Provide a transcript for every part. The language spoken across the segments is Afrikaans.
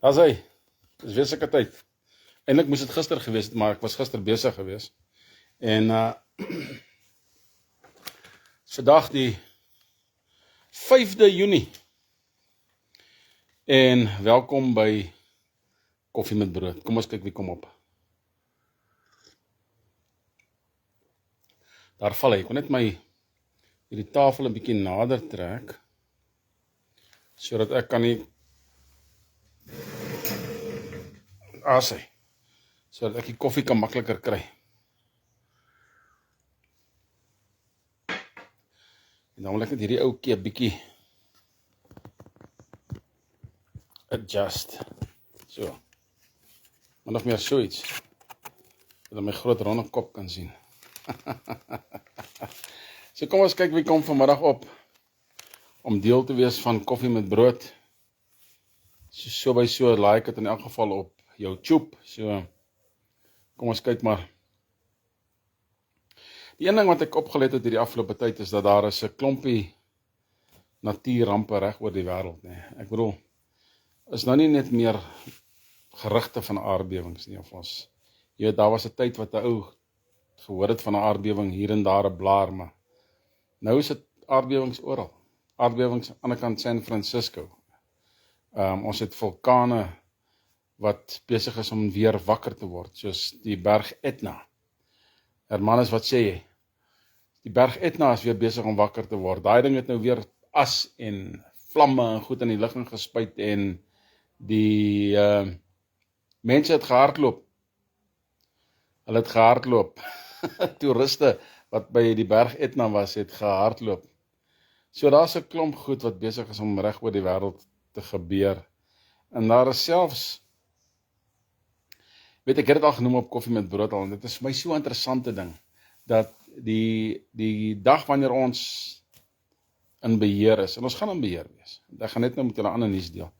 As hy, dis weer sulke tyd. Eintlik moes dit gister gewees het, maar ek was gister besig gewees. En vandag die 5de Junie. En welkom by Koffie met Brood. Kom ons kyk wie kom op. Daar val hy. Ek wil net hierdie tafel 'n bietjie nader trek, sodat ek kan nie asy, sodat ek die koffie kan makliker kry. En dan wil ek net hierdie ou keer bietjie adjust. So. Maar nog meer so iets, dat my groot ronde kop kan sien. So kom ons kyk wie kom vanmiddag op, om deel te wees van Koffie met Brood. So by so laai ek het in elk geval op YouTube. So, kom ons kyk maar. Die een ding wat ek opgelet het hierdie afgelope tyd is dat daar is 'n klompie natuurrampe reg oor die wêreld, nee. Ek bedoel, is nou nie net meer gerugte van aardbewings nie, of ons, jy weet, daar was 'n tyd wat 'n ou gehoor het van 'n aardbewing hier en daar 'n blaar, maar nou is dit aardbewings oral. Aardbewings aan die ander kant San Francisco. Ons het vulkane wat besig is om weer wakker te word, soos die berg Etna. Hermanus, wat sê jy? Die berg Etna is weer besig om wakker te word. Daai ding het nou weer as en vlamme en goed in die lug gespuit en die mense het gehardloop. Hulle het gehardloop. Toeriste wat by die berg Etna was, het gehardloop. So daar's 'n klomp goed wat besig is om reg oor die wêreld te gebeur. En daar is selfs, weet ek het dit al genoem op Koffie met Brood al, en dit is vir my so 'n interessante ding, dat die dag wanneer ons in beheer is, en ons gaan in beheer wees, ek gaan net nou met julle ander nuus deel,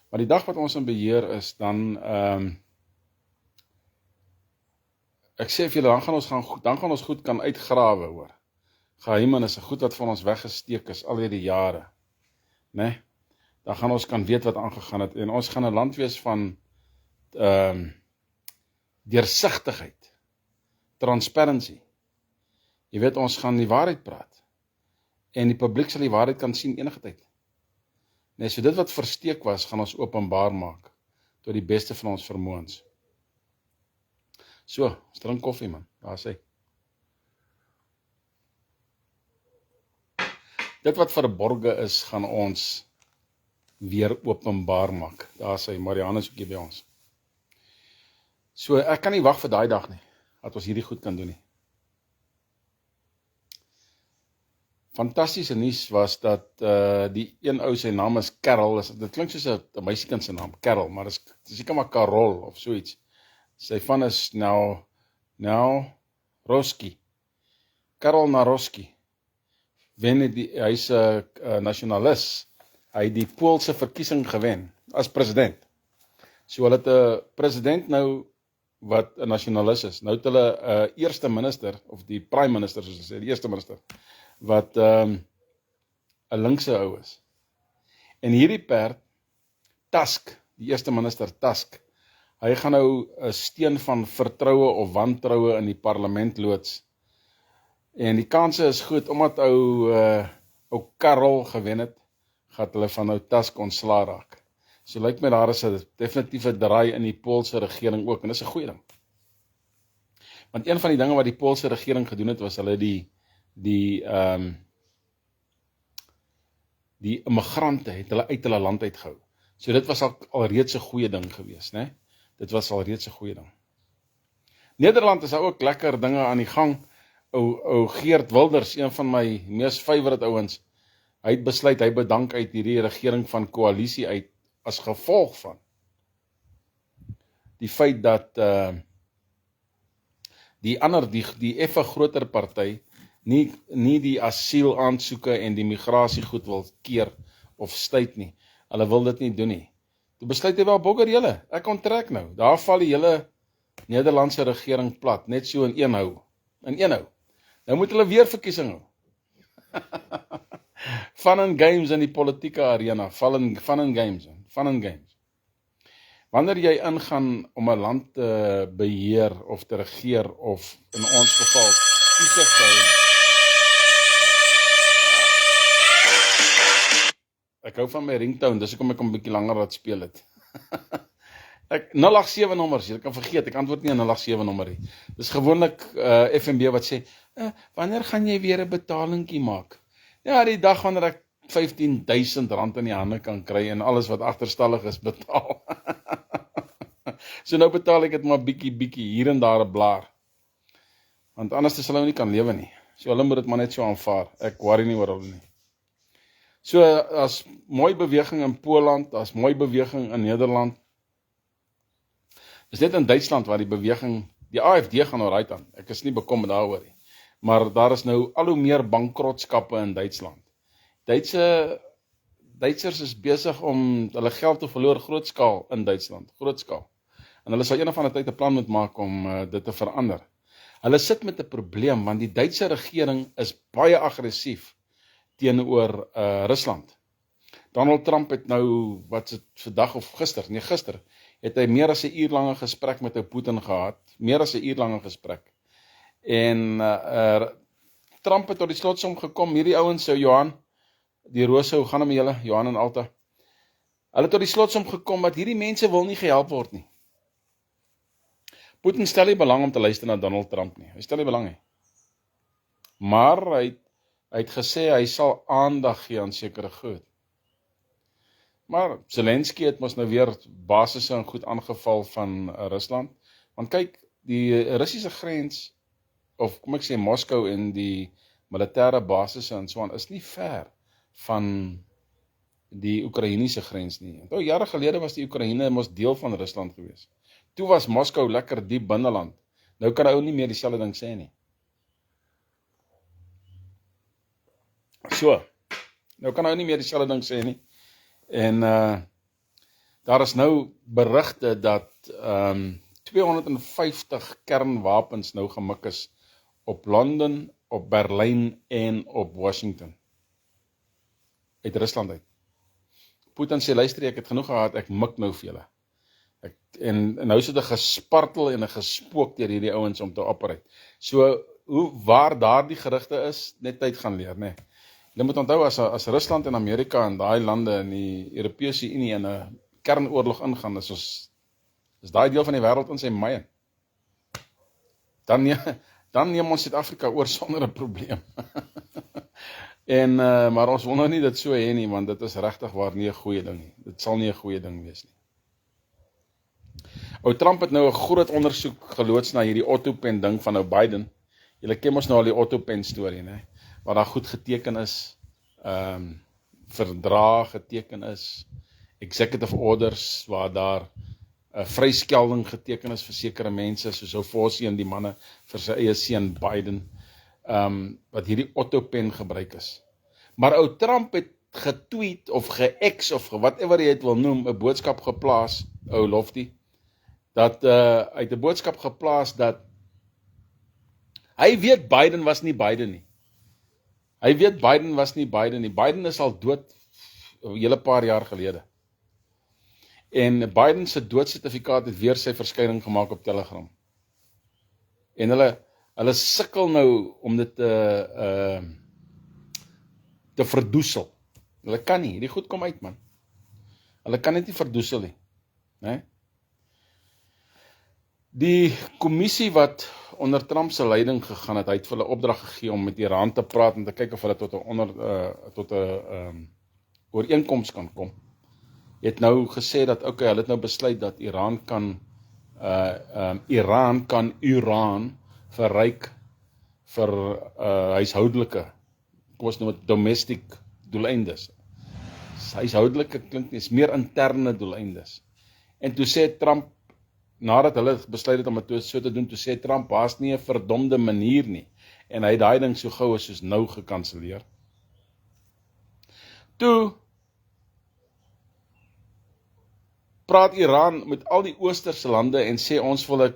maar die dag wat ons in beheer is, dan, ek sê vir julle, dan gaan ons goed kan uitgrawe, hoor. Geheimenisse, goed wat van ons weggesteek is, al hierdie jare, né? Dan gaan ons kan weet wat aangegaan het, en ons gaan 'n land wees van deursigtigheid, transparency. Jy weet, ons gaan die waarheid praat, en die publiek sal die waarheid kan sien enige tyd. Nee, so dit wat versteek was, gaan ons openbaar maak, tot die beste van ons vermoëns. So, ons drink koffie, man, daar sê. Dit wat verborge is, gaan ons weer openbaar maak. Daar sê, Marianne is ook hier by ons. So, ek kan nie wag vir daai dag nie, dat ons hierdie goed kan doen nie. Fantastiese nuus was dat die een ou, sy naam is Carol, dit klink soos 'n meisiekind se naam, Carol, maar dit is seker maar Carol of so iets. Sy van is Nawrocki. Karol Nawrocki. Hy's 'n nasionalis. Hy het die Poolse verkiesing gewen as president. So hulle het 'n president nou wat 'n nasionalis is. Nou het hulle 'n eerste minister, of die prime minister soos hulle sê, die eerste minister, wat 'n linkse ou is. En hierdie perd, Tusk, die eerste minister Tusk, hy gaan nou 'n steen van vertroue of wantroue in die parlement loods. En die kanse is goed, omdat ou Karol gewen het, gaat hulle van nou Tusk ontslaa raak. So lyk my daar is 'n definitiewe draai in die Poolse regering ook, en dis 'n goeie ding. Want een van die dinge wat die Poolse regering gedoen het, was hulle die immigrante het hulle uit hulle land uitgehou. So dit was alreeds 'n goeie ding gewees, né? Dit was alreeds 'n goeie ding. Nederland is ook lekker dinge aan die gang. Ou Geert Wilders, een van my mees favorite ouens, hy het besluit, hy bedank uit hierdie regering van koalisie uit, as gevolg van die feit dat die effe groter party nie die asiel aansoeke en die migratiegoed wil keer of stuit nie. Hulle wil dit nie doen nie. Toe besluit hy wel, bogger julle, ek onttrek nou. Daar val die hele Nederlandse regering plat, net so in een hou. Nou moet hulle weer verkiesing hou. Fun and games in die politieke arena, fun and games. Wanneer jy ingaan om 'n land te beheer of te regeer of in ons geval toesig te hou. Ek hou van my ringtone, dis hoekom ek hom 'n bietjie langer laat speel het. 087 nommers, jy kan vergeet, ek antwoord nie 'n 087 nommer nie. Dis gewoonlik FNB wat sê, wanneer gaan jy weer 'n betalingkie maak? Ja, die dag wanneer ek R15.000 in die hande kan kry en alles wat agterstallig is betaal. So nou betaal ek dit maar bietjie hier en daar 'n blaar. Want anders sal hulle nie kan lewe nie. So hulle moet dit maar net so aanvaar. Ek worry nie oor hulle nie. So as mooi beweging in Poland, as mooi beweging in Nederland. Dis net in Duitsland waar die beweging, die AfD gaan nou right aan. Ek is nie bekommerd daaroor nie. Maar daar is nou al hoe meer bankrotskappe in Duitsland. Duitsers is besig om hulle geld te verloor grootskaal in Duitsland, grootskaal. En hulle sal een of ander tyd 'n plan moet maak om dit te verander. Hulle sit met 'n probleem, want die Duitse regering is baie aggressief teenoor Rusland. Donald Trump het nou, wat is dit vandag of gister, het hy meer as 'n uurlange gesprek met ou Putin gehad, meer as 'n uurlange gesprek. En Trump het tot die slotsom gekom, hierdie ouens sou Johan, die Rose, hoe gaan hom julle, Johan en Alta, hulle tot die slotsom gekom, dat hierdie mense wil nie gehelp word nie. Putin stel nie belang om te luister na Donald Trump nie, hy stel nie belang nie. Maar hy het gesê, hy sal aandag gee aan sekere goed. Maar Zelensky het mos nou weer basisse en goed aangeval van Rusland, want kyk, die Russiese grens, of kom ek sê Moskou en die militêre basisse en so aan, is nie ver van die Oekraïense grens nie. Onthou, jare gelede was die Oekraïne mos deel van Rusland gewees. Toe was Moskou lekker diep binneland. Nou kan hy nie meer dieselfde ding sê nie. So, nou kan hy nie meer dieselfde ding sê nie. En daar is nou berigte dat 250 kernwapens nou gemik is op Londen, op Berlyn en op Washington. Uit Rusland uit. Putin sê, luister, ek het genoeg gehad, ek mik nou vir julle. En nou is dit 'n gespartel en 'n gespook deur hierdie ouens om te operate. So, waar daar die gerugte is, net tyd gaan leer, né? Jy moet onthou, as Rusland en Amerika en daai lande in die Europese Unie in 'n kernoorlog ingaan, is daai deel van die wêreld in sy myn. Dan neem ons Suid-Afrika oor sonder 'n probleem. Maar ons wil nou nie dit so hê nie, want dit is regtig waar nie 'n goeie ding nie. Dit sal nie 'n goeie ding wees nie. Ou Trump het nou 'n groot ondersoek geloods na hierdie Otto-pen ding van ou Biden. Julle ken mos nou al die Otto-pen storie, né? Waar daar goed geteken is, verdrag geteken is, executive orders, waar daar vryskelding geteken is vir sekere mense, soos ou Fossie en die manne vir sy eie seun Biden, wat hierdie Otto-pen gebruik is. Maar ou Trump het getweet of ge-X of whatever jy het wil noem, 'n boodskap geplaas, ou Lofty, dat hy het 'n boodskap geplaas dat hy weet Biden was nie Biden nie. Hy weet Biden was nie Biden nie. Biden is al dood 'n hele paar jaar gelede. En Biden se doodsertifikaat het weer sy verskyning gemaak op Telegram. En hulle sukkel nou om dit te verdoesel. Hulle kan nie, die goed kom uit, man. Hulle kan dit nie verdoesel nie, né? Die kommissie wat onder Trump se leiding gegaan het, hy het vir hulle opdrag gegee om met Iran te praat en te kyk of hulle tot 'n ooreenkoms kan kom. Het nou gesê dat hulle het nou besluit dat Iran kan Iran verryk vir huishoudelike, kom ons noem dit domestic doeleindes. Huishoudelike klink nie, is meer interne doeleindes. En toe sê Trump, nadat hulle besluit het om dit so te doen, toe sê Trump, haas nie 'n verdomde manier nie. En hy het daai ding so gou as soos nou gekanseleer. Toe praat Iran met al die oosterse lande en sê ons wil 'n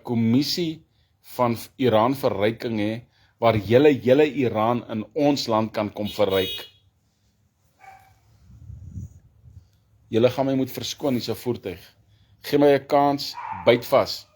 kommissie van Iran verryking hê, waar hele Iran in ons land kan kom verryk. Julle gaan my moet verskoon, dis 'n voertuig. Gee my 'n kans, byt vas.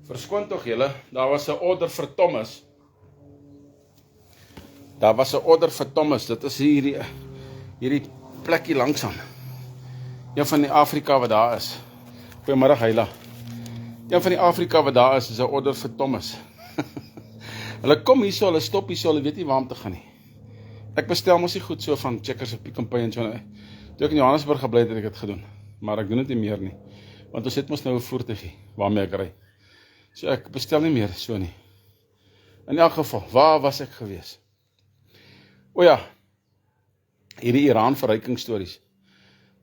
Verskoon tog julle, daar was 'n order vir Thomas. Daar was 'n order vir Thomas, dit is hierdie plekkie langsaan. Een van die Afrika wat daar is. Goeiemiddag Heila. Een van die Afrika wat daar is 'n order vir Thomas. Hulle kom hierso, hulle stop hierso, hulle weet nie waar om te gaan nie. Ek bestel mos nie goed so van Checkers of Pick n Pay en so. Toe ek in Johannesburg gebly het ek dit gedoen. Maar ek doen dit nie meer nie. Want ons het mos nou 'n voertuigie waarmee ek ry. So ek bestel nie meer so nie. In elk geval, waar was ek gewees? O ja, hierdie Iran verrykingsstories.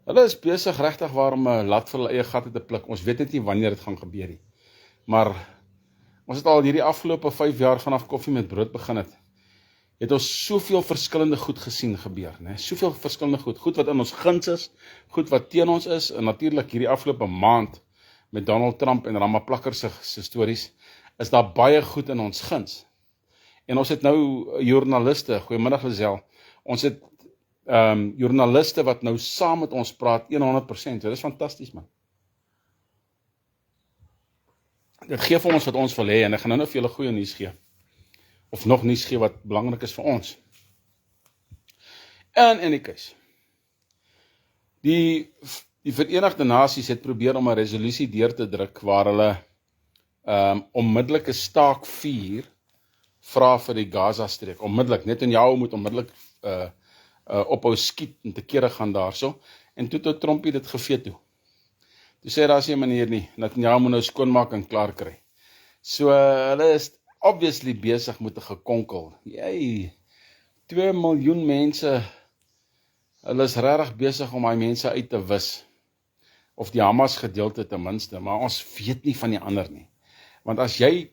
Hulle is besig regtig om 'n lat vir hulle eie gatte te pluk. Ons weet net nie wanneer dit gaan gebeur nie. Maar ons het al hierdie afgelope 5 jaar vanaf koffie met brood begin het ons soveel verskillende goed gesien gebeur, né? Soveel verskillende goed wat in ons guns is, goed wat teen ons is, en natuurlik hierdie afgelope maand met Donald Trump en Ramaphosa se stories, is daar baie goed in ons guns. En ons het nou joernaliste, goeiemiddag Lisel, ons het joernaliste wat nou saam met ons praat 100%, dit is fantasties man. Dit gee vir ons wat ons wil hê, en ek gaan nou vir julle goeie nuus gee. Of nog nuus gee wat belangrik is vir ons. En in die keus. Die Verenigde Nasies het probeer om 'n resolusie deur te druk waar hulle onmiddellike staak-vuur vra vir die Gaza-streek. Onmiddellik, Netanyahu moet onmiddellik ophou skiet en te kere gaan daarso. En toe Trumpie dit geveto. Toe sê daar is nie 'n manier nie. Netanyahu moet nou skoonmaak en klaar kry. So hulle is obviously besig met 'n gekonkel. 2 miljoen mense, hulle is regtig besig om daai mense uit te wis. Of die Hamas gedeelte ten minste, maar ons weet nie van die ander nie. Want as jy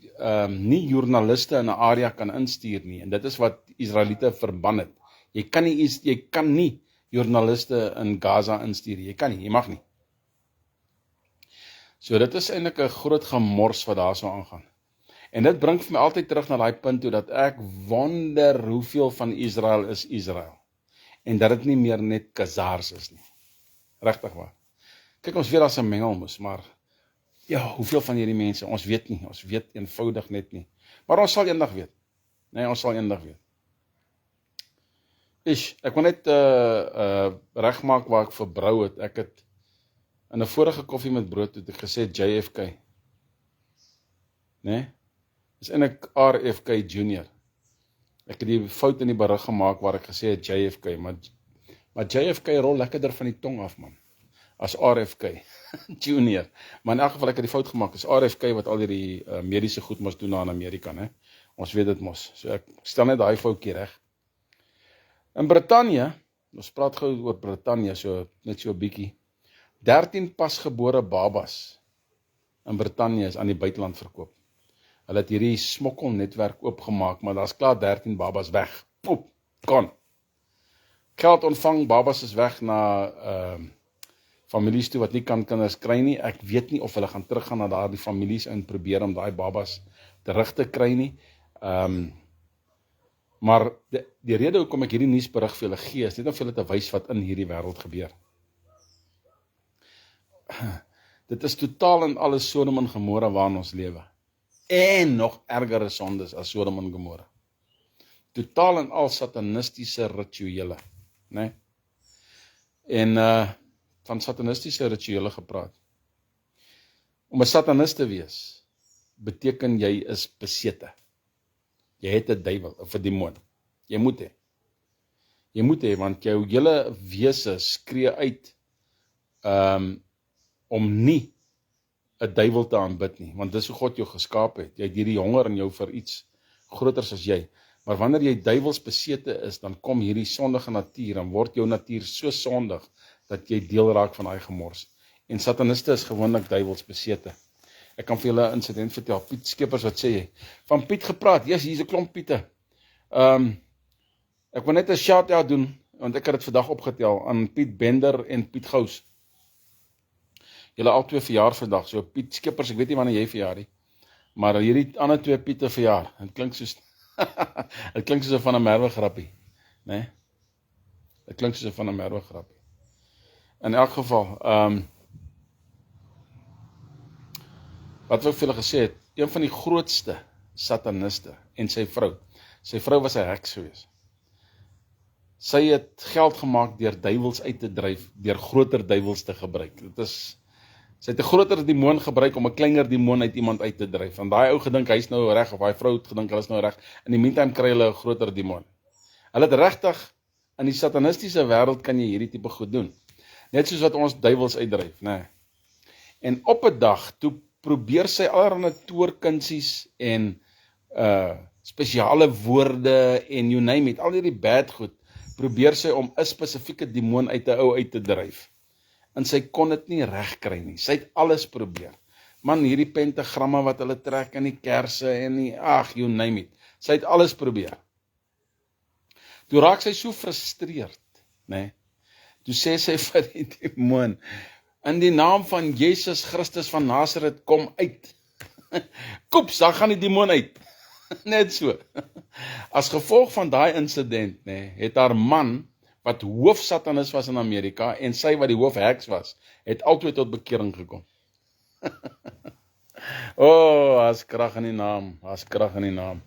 nie joernaliste in 'n area kan instuur nie, en dit is wat Israeliete verban het, jy kan nie joernaliste in Gaza instuur, jy mag nie. So dit is eintlik 'n groot gemors wat daar so aangaan. En dit bring vir my altyd terug na daai punt toe, dat ek wonder hoeveel van Israel is Israel. En dat dit nie meer net Khazars is nie. Regtig waar. Kyk, ons weet daar's 'n mengelmoes, maar ja, hoeveel van hierdie mense, ons weet nie, ons weet eenvoudig net nie. Maar ons sal eendag weet. Nee, ons sal eendag weet. Ek wil net regmaak waar ek verbrou het. Ek het in 'n vorige koffie met brood het ek gesê JFK. Nee? Dis eintlik RFK Jr. Ek het die fout in die berig gemaak waar ek gesê het JFK, maar JFK rol lekkerder van die tong af, man, as RFK Jr. Maar in elk geval ek het die fout gemaak, is RFK wat al die mediese goed mos doen in Amerika, né? Ons weet dit mos, so ek stel net daai foutjie reg. In Brittanje, ons praat gou oor Brittanje, net so 'n bietjie, 13 pasgebore babas in Brittanje is aan die buiteland verkoop. Hulle het hierdie smokkelnetwerk oopgemaak, maar daar's klaar 13 babas weg. Poep, kon. Geld ontvang, babas is weg na families toe wat nie kan kinders kry nie. Ek weet nie of hulle gaan teruggaan na daardie families en probeer om daai babas terug te kry nie. Maar die rede hoekom ek hierdie nuusberig vir julle gee, is net om vir julle te wys wat in hierdie wêreld gebeur. Dit is totaal en alles Sodom en Gomorra waarin ons lewe. En nog ergere sondes as Sodom en Gomorra. Totaal en al satanistiese rituele, né? En van satanistiese rituele gepraat. Om 'n satanist te wees, beteken jy is besete. Jy het 'n duiwel of 'n demoon. Jy moet hê. Jy moet hê, want jou hele wese skree uit om nie 'n duiwel te aanbid nie, want dis hoe God jou geskaap het. Jy het hierdie honger in jou vir iets groters as jy. Maar wanneer jy duiwels besete is, dan kom hierdie sondige natuur, en word jou natuur so sondig, dat jy deel raak van daai gemors. En sataniste is gewoonlik duiwels besete. Ek kan vir julle 'n insident vertel. Piet Skeepers, wat sê jy? Van Piet gepraat, yes, hier's 'n klomp Piete. Ek wil net 'n shout-out doen, want ek het dit vandag opgetel, aan Piet Bender en Piet Gous. Julle al twee verjaar vandag, so Piet Skeepers, ek weet nie wanneer jy verjaar nie, maar hierdie ander twee Piete verjaar, het klink soos, het klink soos 'n Van der Merwe grappie, né? Het klink soos 'n Van der Merwe grappie. In elk geval, wat ek vir julle gesê het, een van die grootste sataniste en sy vrou was 'n heks gewees. Sy het geld gemaak deur duiwels uit te dryf, deur groter duiwels te gebruik. Sy het 'n groter demoon gebruik om 'n kleiner demoon uit iemand uit te dryf. En daai ou gedink hy's nou reg, of daai vrou het gedink hulle is nou reg. In die meantime kry hulle 'n groter demoon. Hulle het regtig, in die satanistiese wêreld kan jy hierdie tipe goed doen. Net soos wat ons duiwels uitdryf, né? En op 'n dag, toe probeer sy allerlei toorkunsies en spesiale woorde en you name it, al hierdie bad goed, probeer sy om 'n spesifieke demoon uit 'n ou uit te dryf. En sy kon dit nie reg kry nie. Sy het alles probeer. Man, hierdie pentagramme wat hulle trek in die kerse en die, you name it. Sy het alles probeer. Toe raak sy so frustreerd, né? Toe sê sy vir die demoon, in die naam van Jesus Christus van Nazareth, kom uit. Koeps, dan gaan die demoon uit. Net so. As gevolg van daai insident, het haar man, wat hoofsatanis was in Amerika, en sy wat die hoofheks was, het altyd tot bekering gekom. As krag in die naam, as krag in die naam.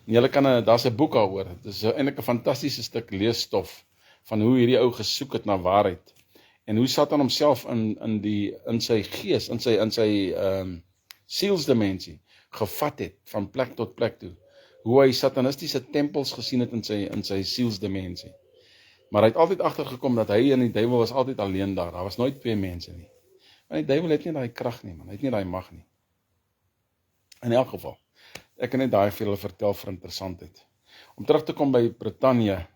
En julle kan, daar's 'n boek daaroor. Dit is eintlik 'n fantastiese stuk leesstof, van hoe hierdie ou gesoek het na waarheid, en hoe Satan homself in sy gees, in sy sielsdimensie, gevat het, van plek tot plek toe, hoe hy satanistiese tempels gesien het in sy sielsdimensie. Maar hy het altyd agtergekom dat hy en die duiwel was altyd alleen daar was nooit twee mense nie. Want die duiwel het nie daai krag nie, man, hy het nie daai mag nie. In elk geval, ek kan net daai vir julle vertel vir interessantheid. Om terug te kom by Brittanje,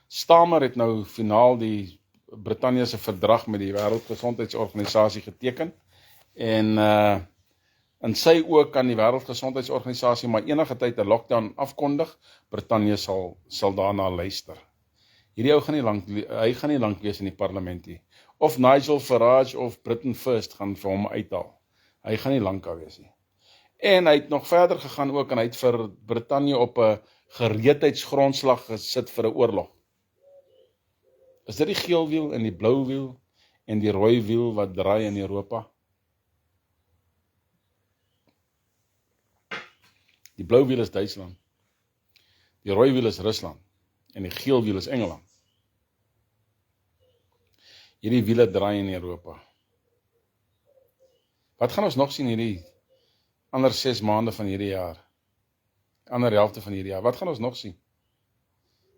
Stamer het nou finaal die Brittanje se verdrag met die Wêreldgesondheidsorganisasie geteken, en in sy oë kan die Wêreldgesondheidsorganisasie maar enige tyd 'n lockdown afkondig, Brittanje sal daarna luister. Hierdie ou gaan nie lank wees in die parlement nie. Of Nigel Farage of Britain First gaan vir hom uithaal. Hy gaan nie lank daar wees nie. En hy het nog verder gegaan ook, en hy het vir Brittanje op 'n gereedheidsgrondslag gesit vir 'n oorlog. Is dit die geel wiel en die blou wiel en die rooi wiel wat draai in Europa? Die blou wiel is Duitsland, die rooi wiel is Rusland, en die geel wiel is Engeland. Hierdie wiele draai in Europa. Wat gaan ons nog sien hierdie ander 6 maande van hierdie jaar? Ander helfte van hierdie jaar. Wat gaan ons nog sien?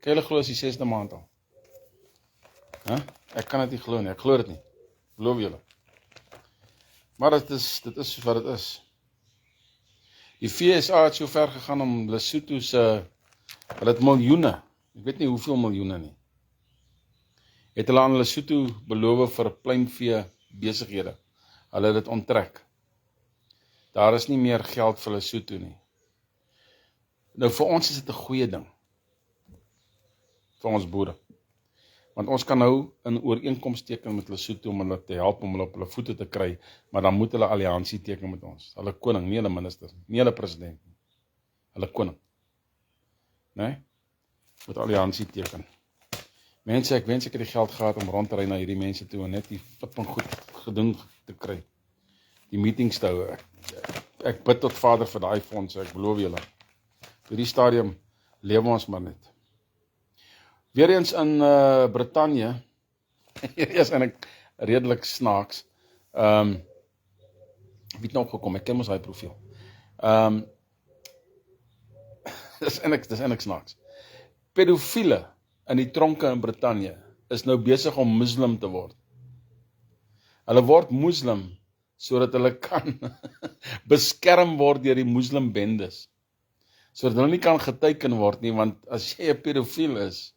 Kan julle glo is die 6de maand al? Ek kan dit nie glo nie, ek glo dit nie. Beloof julle. Maar dit is wat dit is. Die FSA het so ver gegaan om Lesotho hulle het miljoene, ek weet nie hoeveel miljoene nie, het hulle aan Lesotho beloof vir pluimvee besighede. Hulle het dit onttrek. Daar is nie meer geld vir Lesotho nie. Nou vir ons is dit 'n goeie ding. Vir ons boere. Want ons kan nou 'n ooreenkoms teken met Lesotho om hulle te help om hulle op hulle voete te kry, maar dan moet hulle alliansie teken met ons. Hulle koning, nie hulle minister, nie hulle president nie. Hulle koning. Moet alliansie teken. Mense, ek wens ek het die geld gehad om rond te ry na hierdie mense toe en net die flipping goed gedoen te kry. Die meetings te hou. Ek bid tot Vader vir daai fondse, ek beloof julle. Op hierdie stadium lewe ons maar net. Weer eens in Brittanje, hier is eintlik redelik snaaks, wie het nou opgekom, ek ken mos daai profiel. Dis eintlik snaaks. Pedofiele in die tronke in Brittanje is nou besig om moslim te word. Hulle word moslim sodat hulle kan beskerm word deur die moslimbendes. sodat hulle nie kan geteken word nie, want as jy 'n pedofiel is,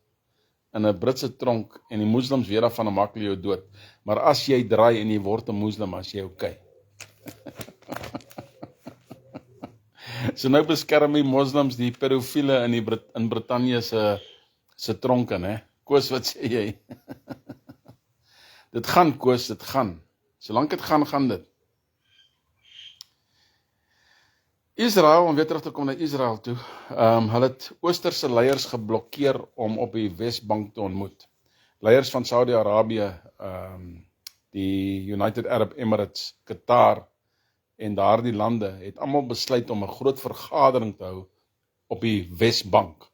in 'n Britse tronk, en die moslims weet daarvan en maak hulle jou dood, maar as jy draai en jy word 'n moslim, as jy okay. So nou beskerm die moslims die pedofiele in Brittanje se tronke, né? Koos, wat sê jy? Dit gaan, Koos, dit gaan. Solank dit gaan dit. Israel, om weer terug te kom na Israel toe, hulle het Oosterse leiers geblokkeer om op die Wesbank te ontmoet. Leiers van Saudi-Arabië, die United Arab Emirates, Qatar en daardie lande het almal besluit om 'n groot vergadering te hou op die Wesbank.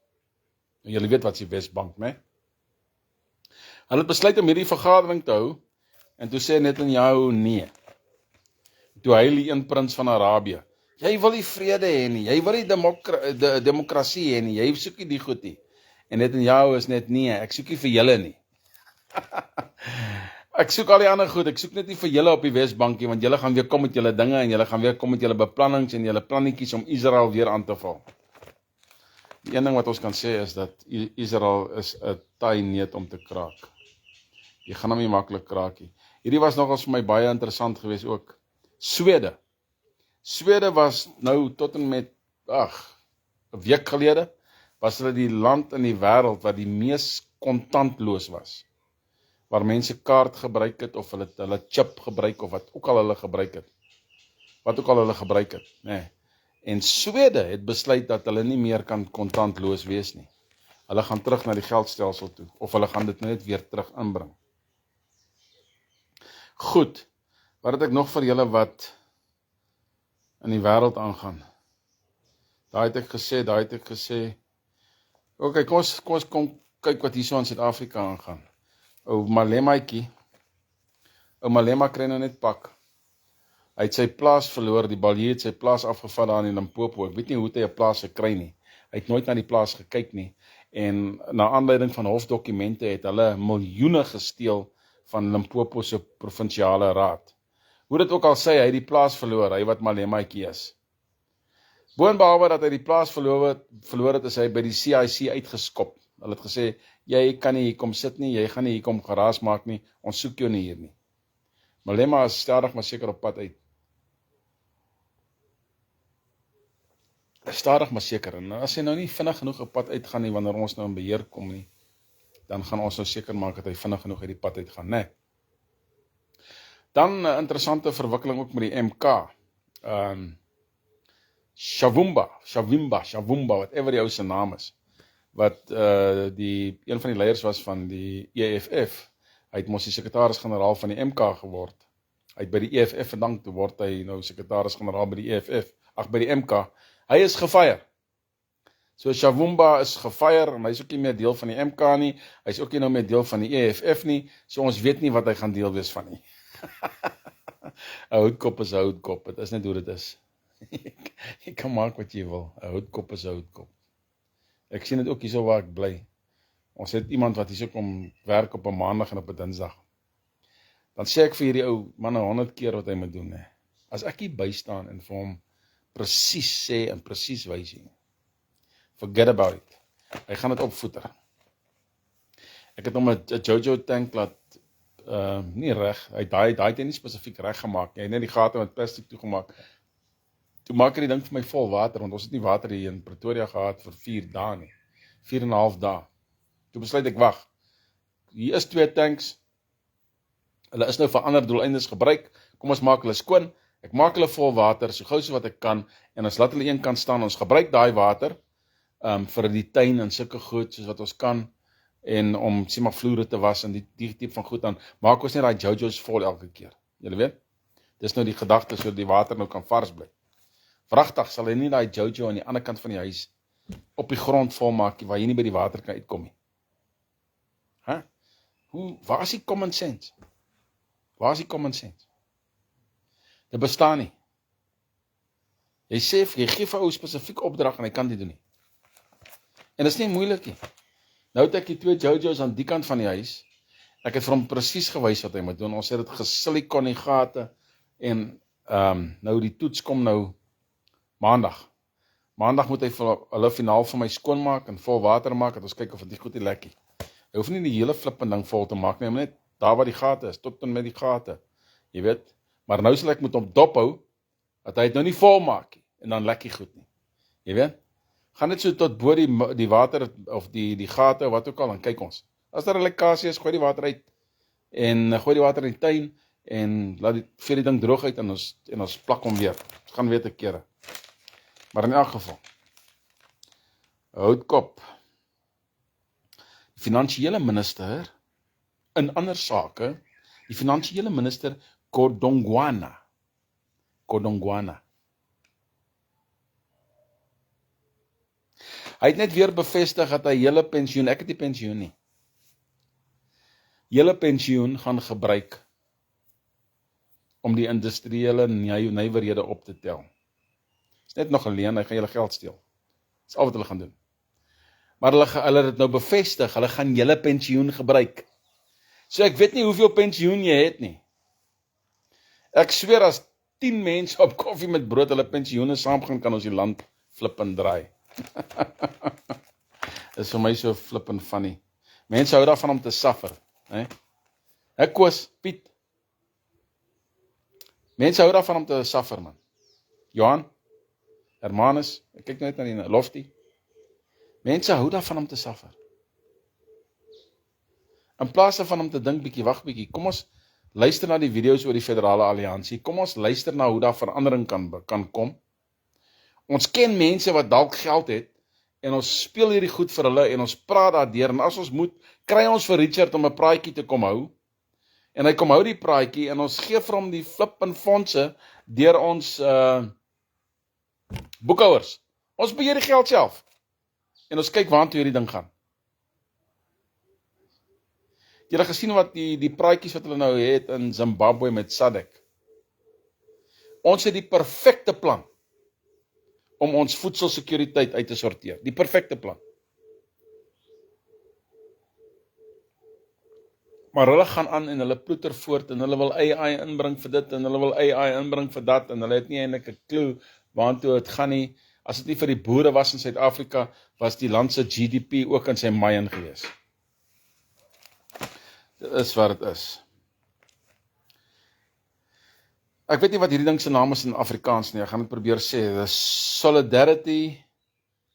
En julle weet wat is die Wesbank, né? Hulle het besluit om hierdie vergadering te hou, en toe sê Netanyahu nee. Toe huil die een prins van Arabië, jy wil nie vrede hê nie, jy wil nie demokrasie hê nie, jy soek nie die goed nie. En Netanyahu is net nee, ek soek nie vir julle nie. Ek soek al die ander goed, ek soek net nie vir julle op die Wesbank nie, want julle gaan weer kom met julle dinge, en julle gaan weer kom met julle beplannings, en julle plannetjies om Israel weer aan te val. Die een ding wat ons kan sê is dat Israel is 'n taai neet om te kraak. Jy gaan hom nie maklik kraak nie. Hierdie was nogals vir my baie interessant geweest ook. Swede was nou tot en met, 'n week gelede, was hulle die land in die wêreld wat die mees kontantloos was. Waar mense kaart gebruik het, of hulle chip gebruik, of wat ook al hulle gebruik het. Nee. En Swede het besluit dat hulle nie meer kan kontantloos wees nie. Hulle gaan terug na die geldstelsel toe, of hulle gaan dit net weer terug inbring. Goed, wat het ek nog vir julle wat in die wêreld aangaan? Daai het ek gesê, ok, kom ons kyk wat hier so in Suid-Afrika aangaan. Ou Malema kry nou net pak. Hy het sy plaas verloor, die Balje het sy plaas afgevat daar in Limpopo. Ek weet nie hoe het hy 'n plaas gekry nie. Hy het nooit na die plaas gekyk nie. En na aanleiding van hofdokumente het hulle miljoene gesteel van Limpopo se provinsiale raad. Hoe dit ook al sê, hy het die plaas verloor, hy wat Malemaatjie is. Boonbehalwe dat hy die plaas verloor het, is hy by die CIC uitgeskop. Hulle het gesê, jy kan nie hier kom sit nie, jy gaan nie hier kom geraas maak nie, ons soek jou nie hier nie. Malema is stadig maar seker op pad uit. Stadig maar seker, en as hy nou nie vinnig genoeg op pad uitgaan nie, wanneer ons nou in beheer kom nie, dan gaan ons nou seker maak dat hy vinnig genoeg uit die pad uitgaan, nee. Dan 'n interessante verwikkeling ook met die MK. Shavumba, whatever die ou se naam is, wat een van die leiers was van die EFF, hy het mos die sekretaris-generaal van die MK geword. Hy het by die EFF verdank, toe word hy nou sekretaris-generaal by die EFF, by die MK. Hy is gefire. So Shavumba is gefire, en hy is ook nie meer deel van die MK nie, hy is ook nie nou meer deel van die EFF nie, so ons weet nie wat hy gaan deel wees van nie. 'n houtkop is 'n houtkop, dit is net hoe dit is. Jy kan maak wat jy wil, 'n houtkop is 'n houtkop. Ek sien dit ook hierso waar ek bly. Ons het iemand wat hierso kom werk op 'n maandag en op 'n dinsdag. Dan sê ek vir hierdie ou man 100 keer wat hy moet doen, hè. As ek hier bystaan en vir hom presies sê en presies wys nie, forget about it. Hy gaan dit opvoeter. Ek het hom 'n Jojo tank laat nie reg, hy het nie spesifiek reg gemaak, hy het net die gate met plastic toegemaak. Toe maak hy die ding vir my vol water, want ons het nie water hier in Pretoria gehad vir 4 dae nie, 4,5 dae. Toe besluit ek, wag, hier is 2 tanks, hulle is nou vir ander doeleindes gebruik, kom ons maak hulle skoon, ek maak hulle vol water, so gou so wat ek kan, en ons laat hulle een kant staan, ons gebruik daai water, vir die tuin en sulke goed, soos wat ons kan, en om sê maar vloere te was en die tipe van goed, dan maak ons net daai Jojo's vol elke keer. Julle weet? Dis nou die gedagte, so die water nou kan vars bly. Vragtig sal hy nie daai Jojo aan die ander kant van die huis op die grond vol maak, waar jy nie by die water kan uitkom nie. Waar is die common sense? Waar is die common sense? Dit bestaan nie. Jy gee vir ou spesifieke opdrag en hy kan dit doen nie. En dit is nie moeilik nie. Nou het ek die 2 Jojo's aan die kant van die huis. Ek het vir hom presies gewys wat hy moet doen. Ons het dit gesilikon die gate en nou die toets kom nou maandag. Maandag moet hy hulle finaal vir my skoonmaak en vol water maak, en ons kyk of dit goed is lekkie. Hy hoef nie die hele flippende ding vol te maak nie, maar net daar waar die gate is, tot en met die gate. Jy weet, maar nou sal ek moet hom dophou, dat hy het nou nie vol maak nie, en dan lekkie goed nie. Jy weet, gaan net so tot bo die water, of die gate, of wat ook al, dan kyk ons. As daar 'n lekkasie is, gooi die water uit, en gooi die water in die tuin, en vee die ding droog uit, en ons plak hom weer. Ons gaan weer te kere. Maar in elk geval, Houtkop, die finansiële minister, in ander sake, die finansiële minister Kodongwana. Hy het net weer bevestig dat hy hele pensioen, ek het die pensioen nie, hele pensioen gaan gebruik om die industriële nywerhede op te tel. Is net nog alleen, hy gaan julle geld steel. Dis al wat hulle gaan doen. Maar hulle het nou bevestig, hulle gaan julle pensioen gebruik. So ek weet nie hoeveel pensioen jy het nie. Ek sweer as 10 mense op koffie met brood hulle pensioene saam gaan, kan ons die land flippend draai. Is vir my so flippend funny. Mense hou daarvan om te suffer. Ek Koos, Piet. Mense hou daarvan om te suffer, man. Johan, Hermanus, ek kyk net na die Lofty. Mense hou daarvan om te suffer. In plaas van om te dink bietjie, wag bietjie, kom ons luister na die video's oor die Federale Alliansie, kom ons luister na hoe daar verandering kan kom. Ons ken mense wat dalk geld het, en ons speel hierdie goed vir hulle, en ons praat daardeur, en as ons moet, kry ons vir Richard om 'n praatjie te kom hou, en hy kom hou die praatjie, en ons gee vir hom die flippin fondse, deur ons boekhouers. Ons beheer die geld self, en ons kyk waartoe hierdie ding gaan. Jy het gesien wat die praatjies wat hulle nou het in Zimbabwe met SADC. Ons het die perfekte plan om ons voedselsekuriteit uit te sorteer. Die perfekte plan. Maar hulle gaan aan en hulle ploeter voort en hulle wil AI inbring vir dit en hulle wil AI inbring vir dat en hulle het nie eintlik 'n klou waartoe dit gaan nie. As dit nie vir die boere was in Suid-Afrika, was die land se GDP ook in sy maaiën gewees. Dit is wat dit is. Ek weet nie wat hierdie ding se naam is in Afrikaans nie, ek gaan dit probeer sê, the Solidarity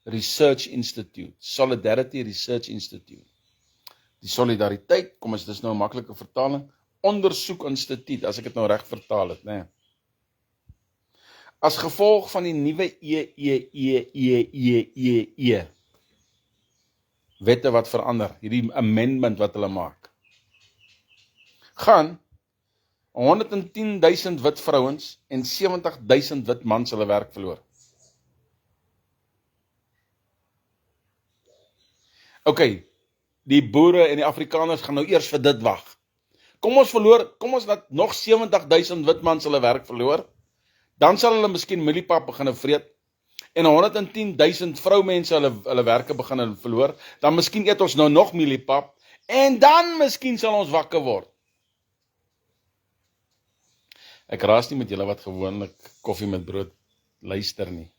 Research Institute, Solidarity Research Institute. Die solidariteit, kom ons, dis nou 'n maklike vertaling, ondersoek instituut, as ek dit nou reg vertaal het, né? As gevolg van die nuwe wette wat verander, hierdie amendment wat hulle maak, gaan 110.000 wit vrouens en 70.000 wit mans hulle werk verloor. Ok, die boere en die Afrikaners gaan nou eers vir dit wag. Kom ons laat nog 70.000 wit mans hulle werk verloor, dan sal hulle miskien mieliepap begin vreet, en 110.000 vroumense hulle werke begin verloor, dan miskien eet ons nou nog mieliepap, en dan miskien sal ons wakker word. Ek raas nie met julle wat gewoonlik koffie met brood luister nie.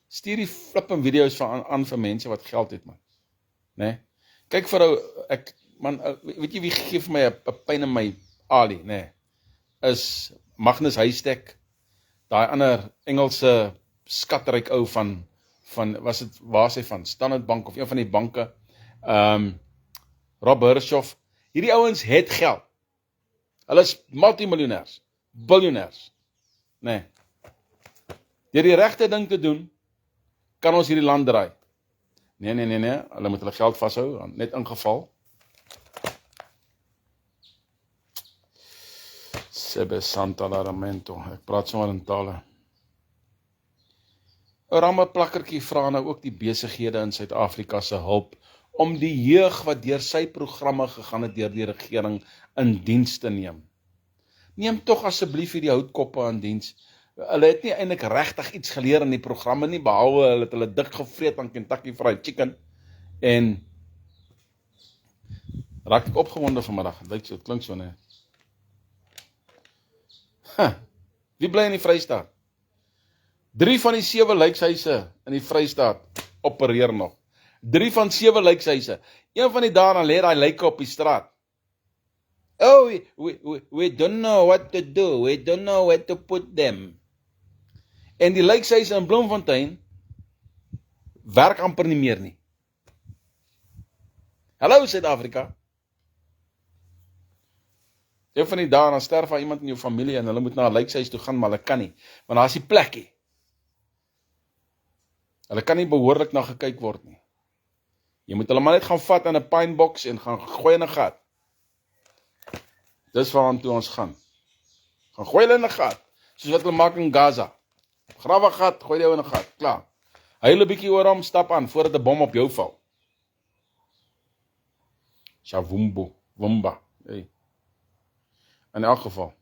Stuur die flipping video's aan vir mense wat geld het, man. Nee? Kyk vir ou, weet jy wie gee vir my 'n pyn in my alie, nee? Is Magnus Huystek, daai ander Engelse skatryk ou van waar is hy van? Standard Bank of een van die banke, Rob Hirschhoff. Hierdie ouens het geld. Hulle is multimiljonêers. Biljonêers, nee. Deur die regte ding te doen, kan ons hierdie land draai. Nee, hulle moet hulle geld vashou, net ingeval. Sebe Santa Laramento, ek praat sommer in tale. 'n Rammeplakkertjie vra nou ook die besighede in Suid-Afrika se hulp, om die jeug wat deur sy programme gegaan het deur die regering in diens te neem. Neem tog asseblief hierdie houtkoppe aan diens. Hulle het nie eintlik regtig iets geleer in die programme nie, behalwe hulle het hulle dik gevreet aan Kentucky Fried Chicken, en raak ek opgewonde vanmiddag, dit klink so, nee. Wie bly in die Vrystaat? 3 van die 7 lijkshuise in die Vrystaat opereer nog. 3 van 7 lijkshuise. Een van die dae dan lê daai lyke op die straat. Oh, we don't know what to do. We don't know where to put them. En die lijkshuise in Bloemfontein werk amper nie meer nie. Hallo Suid-Afrika. Een van die dae dan sterf daar iemand in jou familie en hulle moet na 'n lijkshuis toe gaan, maar hulle kan nie, want daar is die plekkie. Hulle kan nie behoorlik na gekyk word nie. Jy moet hulle maar net gaan vat in 'n pine box en gaan gooi in 'n gat. Dis waartoe ons gaan. Gaan gooi hulle in 'n gat, soos wat hulle maak in Gaza. Grawe 'n gat, gooi jou in 'n gat, klaar. Huil 'n bietjie oor hom, stap aan voordat 'n bom op jou val. Shavumbo, Wumba. Hey. In elk geval.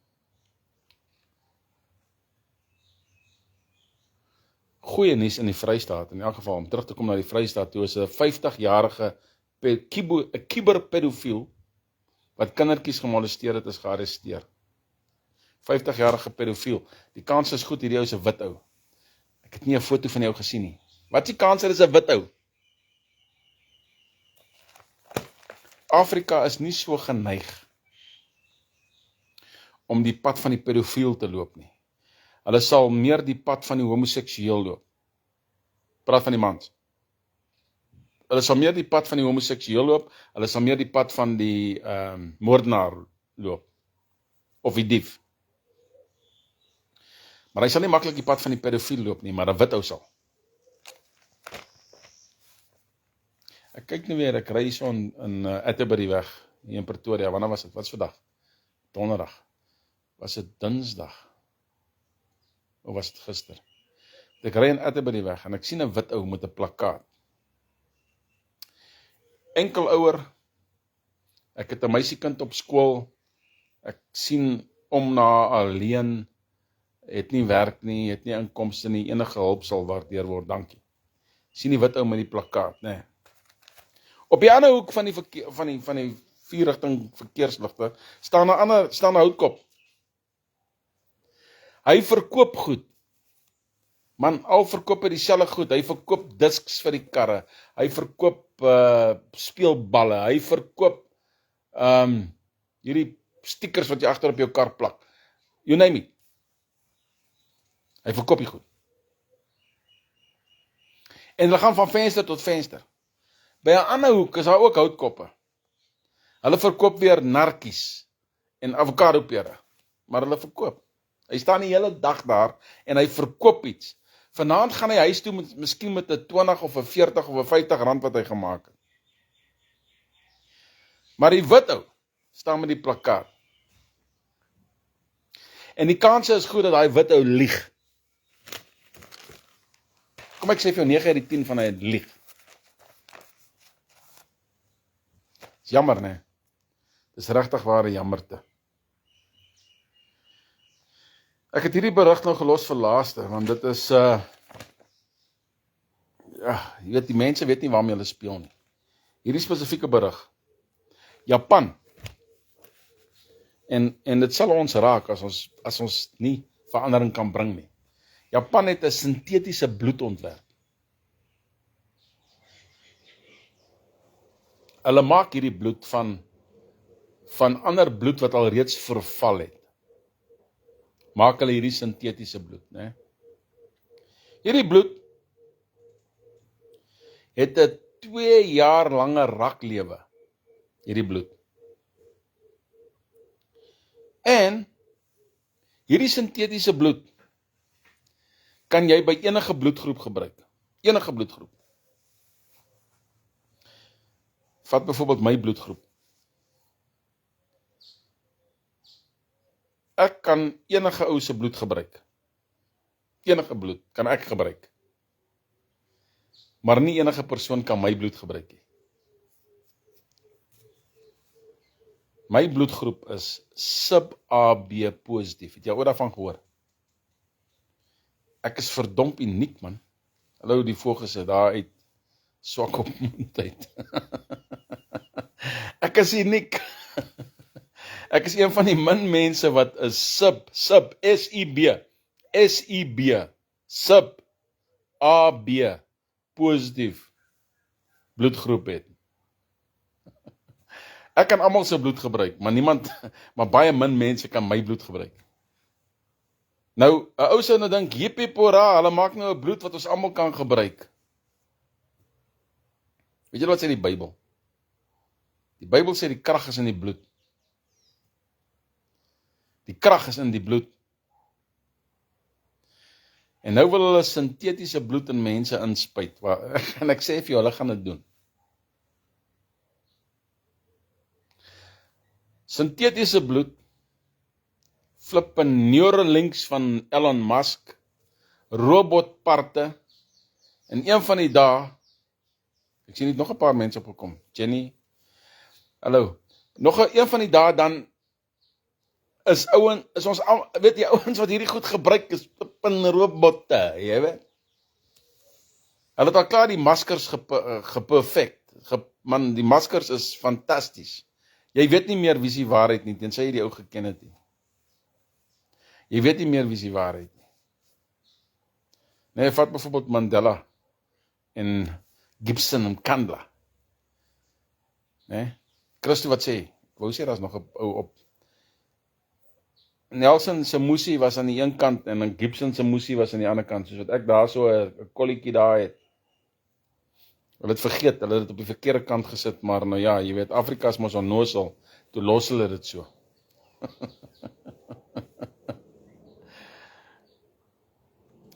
Goeie nuus in die Vrystaat, in elk geval, om terug te kom na die Vrystaat, toe is 'n 50-jarige kiberpedofiel, wat kindertjies gemolesteer het, is gearresteer. 50-jarige pedofiel. Die kans is goed, hierdie ou is 'n wit ou. Ek het nie 'n foto van jou gesien nie. Wat is die kans dat is 'n wit ou? Afrika is nie so geneig om die pad van die pedofiel te loop nie. Hulle sal meer die pad van die homoseksueel loop. Praat van die mans. Hulle sal meer die pad van die homoseksueel loop, hulle sal meer die pad van die moordenaar loop. Of die dief. Maar hy sal nie maklik die pad van die pedofiel loop nie, maar 'n wit ou sal. Ek kyk nou weer, ek ry hier so in Atterbury-weg, hier in Pretoria. Wanneer was dit? Wat is vandag? Donderdag. Was dit Dinsdag? Of was dit gister? Ek ry in Atterbury-weg en ek sien 'n wit ou met 'n plakkaat. Enkelouer, ek het 'n meisiekind op skool, ek sien om na alleen, het nie werk nie, het nie inkomste nie, enige hulp sal waardeer word, dankie. Sien die wit ou met die plakkaat, nee. Op die ander hoek van die 4-rigting verkeersligte staan 'n houtkop. Hy verkoop goed. Man, al verkoop hy dieselfde goed. Hy verkoop disks vir die karre. Hy verkoop speelballe. Hy verkoop hierdie stickers wat jy agter op jou kar plak. You name it. Hy verkoop die goed. En hulle gaan van venster tot venster. By 'n ander hoek is daar ook houtkoppe. Hulle verkoop weer narkies en avokadopere. Maar hulle verkoop. Hy staan die hele dag daar en hy verkoop iets. Vanaand gaan hy huis toe miskien met 'n 20 of 'n 40 of 'n 50 rand wat hy gemaak het. Maar die wit ou staan met die plakkaat. En die kans is goed dat hy wit ou lieg. Kom ek sê vir jou 9 uit die 10 van hy lieg. Is jammer, né? Dis regtig ware jammerte. Ek het hierdie berig nou gelos vir laaste, want dit is, ja, jy weet, die mense weet nie waarmee hulle speel nie. Hierdie spesifieke berig. Japan. En dit sal ons raak as ons nie verandering kan bring nie. Japan het 'n sintetiese bloed ontwerp. Hulle maak hierdie bloed van ander bloed wat al reeds verval het. Maak hulle hierdie sintetiese bloed, né? Hierdie bloed het 'n 2 jaar lange raklewe, hierdie bloed. En hierdie sintetiese bloed kan jy by enige bloedgroep gebruik. Enige bloedgroep. Vat byvoorbeeld my bloedgroep. Ek kan enige ou se bloed gebruik. Enige bloed kan ek gebruik. Maar nie enige persoon kan my bloed gebruik nie. My bloedgroep is sub-AB positief. Het jy ooit daarvan gehoor? Ek is verdomp uniek, man. Hallo die voëls is daar uit swak op mond uit. Ek is uniek. Ek is een van die min mense wat is SIB, SIB, sub AB positief bloedgroep het. Ek kan almal se bloed gebruik, maar baie min mense kan my bloed gebruik. Nou, 'n ou sou nou dink, jippie pora, hulle maak nou 'n bloed wat ons almal kan gebruik. Weet julle wat sê die Bybel? Die Bybel sê die krag is in die bloed. Die krag is in die bloed. En nou wil hulle sintetiese bloed in mense inspuit. En ek sê vir jou, hulle gaan dit doen. Sintetiese bloed, flippe Neuralinks van Elon Musk, robotparte, en een van die dae, ek sien net nog 'n paar mense opgekom, Jenny, hallo, nog een van die dae dan, is ons, weet jy, ouens wat hierdie goed gebruik, is flippin robotte, jy weet. Hulle het al klaar die maskers geperfect, man, die maskers is fantasties. Jy weet nie meer wie is die waarheid nie, tensy jy die ou geken het nie. Jy weet nie meer wie is die waarheid nie. Nee, vat byvoorbeeld Mandela en Gibson en Kandla. Nee, Christo wat sê, ek wou sê, daar is nog 'n ou op. Nelson se moesie was aan die een kant en dan Gibson se moesie was aan die ander kant, soos wat ek daar so 'n kolletjie daar het. Hulle het vergeet, hulle het dit op die verkeerde kant gesit, maar nou ja, jy weet, Afrika is mos onnosel, toe los hulle dit so.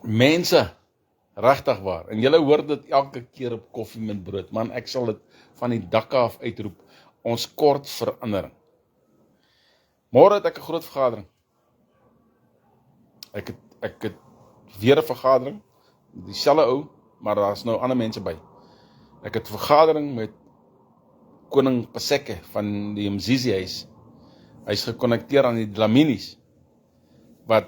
Mense, regtig waar, en julle hoor dit elke keer op koffie met brood, man, ek sal dit van die dakke af uitroep, ons kort verandering. Môre het ek 'n groot vergadering. Ek het weer 'n vergadering, dieselfde ou, maar daar is nou ander mense by. Ek het 'n vergadering met koning Paseke van die Mzizi huis. Hy is gekonnekteer aan die Dlaminis, wat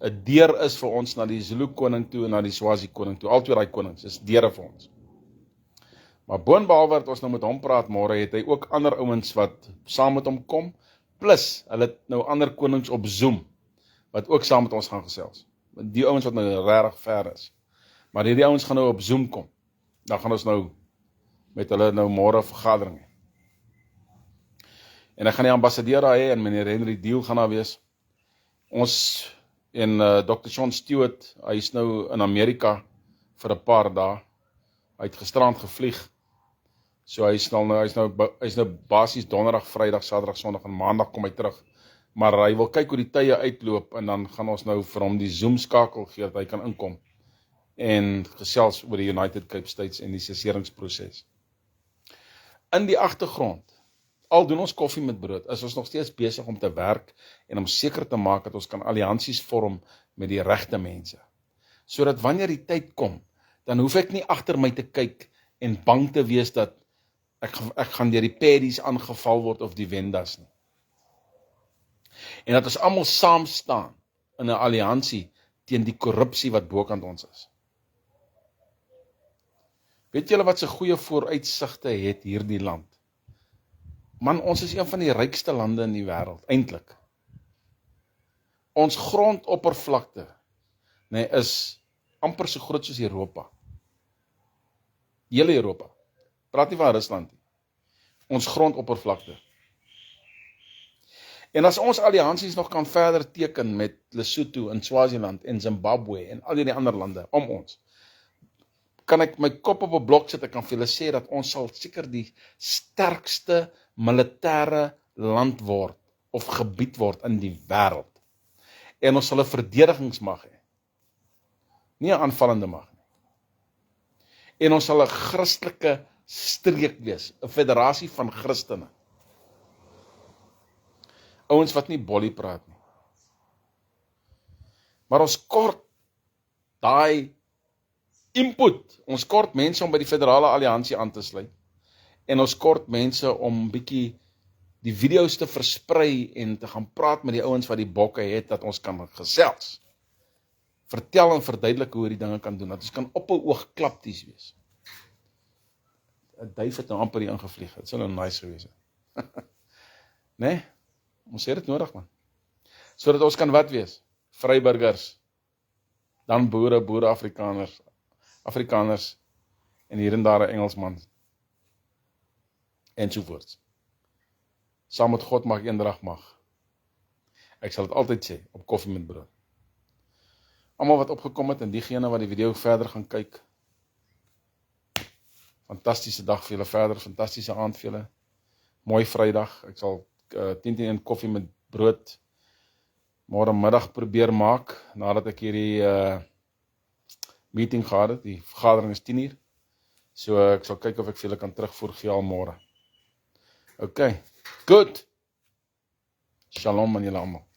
'n deur is vir ons na die Zulu koning toe en na die Swazi koning toe. Al twee daai konings is deure vir ons. Maar boonbehalwe wat ons nou met hom praat môre, het hy ook ander ouens wat saam met hom kom, plus hulle het nou ander konings op Zoom, wat ook saam met ons gaan gesels. Die ouens wat nou regtig ver is. Maar hierdie ouens gaan nou op Zoom kom. Dan gaan ons nou met hulle nou môre vergadering hê. En ek gaan die ambassadeur daar hê en meneer Henry Deal gaan daar wees. Ons en Dr. Sean Stewart, hy is nou in Amerika vir 'n paar dae. Hy het gisterand gevlieg. So hy is nou basies donderdag, Vrydag, Saterdag, Sondag en Maandag kom hy terug. Maar hy wil kyk hoe die tye uitloop en dan gaan ons nou vir hom die Zoom skakel gee dat hy kan inkom en gesels oor die United Cape States en die sesseringsproses. In die agtergrond, al doen ons koffie met brood, is ons nog steeds besig om te werk en om seker te maak dat ons kan alliansies vorm met die regte mense. Sodat wanneer die tyd kom, dan hoef ek nie agter my te kyk en bang te wees dat ek gaan deur die paddies aangeval word of die wendas nie. En dat ons almal saam staan in 'n alliansie teen die korrupsie wat bokant ons is. Weet julle wat se goeie vooruitsigte het hierdie land? Man, ons is een van die rykste lande in die wêreld, eintlik. Ons grondoppervlakte, is amper so groot soos Europa. Hele Europa. Praat nie van Rusland nie. Ons grondoppervlakte. En as ons alliansies nog kan verder teken met Lesotho en Swaziland en Zimbabwe en al die ander lande om ons, kan ek my kop op 'n blok sit, ek kan vir julle sê dat ons sal seker die sterkste militêre land word, of gebied word in die wêreld. En ons sal 'n verdedigingsmag hê. Nie 'n aanvallende mag nie. En ons sal 'n Christelike streek wees, 'n federasie van Christene. Ouens wat nie bollie praat nie. Maar ons kort daai input, ons kort mense om by die federale alliansie aan te sluit, en ons kort mense om bietjie die video's te versprei en te gaan praat met die ouens wat die bokke het, dat ons kan gesels. Vertel en verduidelik hoe die dinge kan doen, dat ons kan op 'n oog klapties wees. 'n Duif het nou amper hier ingevlieg, dit sou nou nice gewees het. Nee, ons het dit nodig man. Sodat ons kan wat wees? Vryburgers. dan boere Afrikaners en hier en daar 'n Engelsman ensovoorts. Saam met God mag eendrag mag. Ek sal dit altyd sê, op koffie met brood. Almal wat opgekom het en diegene wat die video verder gaan kyk, fantastiese dag vir julle verder, fantastiese aand vir julle, mooi Vrydag, ek sal 10 koffie met brood môre middag probeer maak, nadat ek hierdie meeting gehad het, die vergadering is 10:00, so ek sal kyk of ek vir julle kan terugvoer gee al môre. Okay, good. Shalom aan julle almal.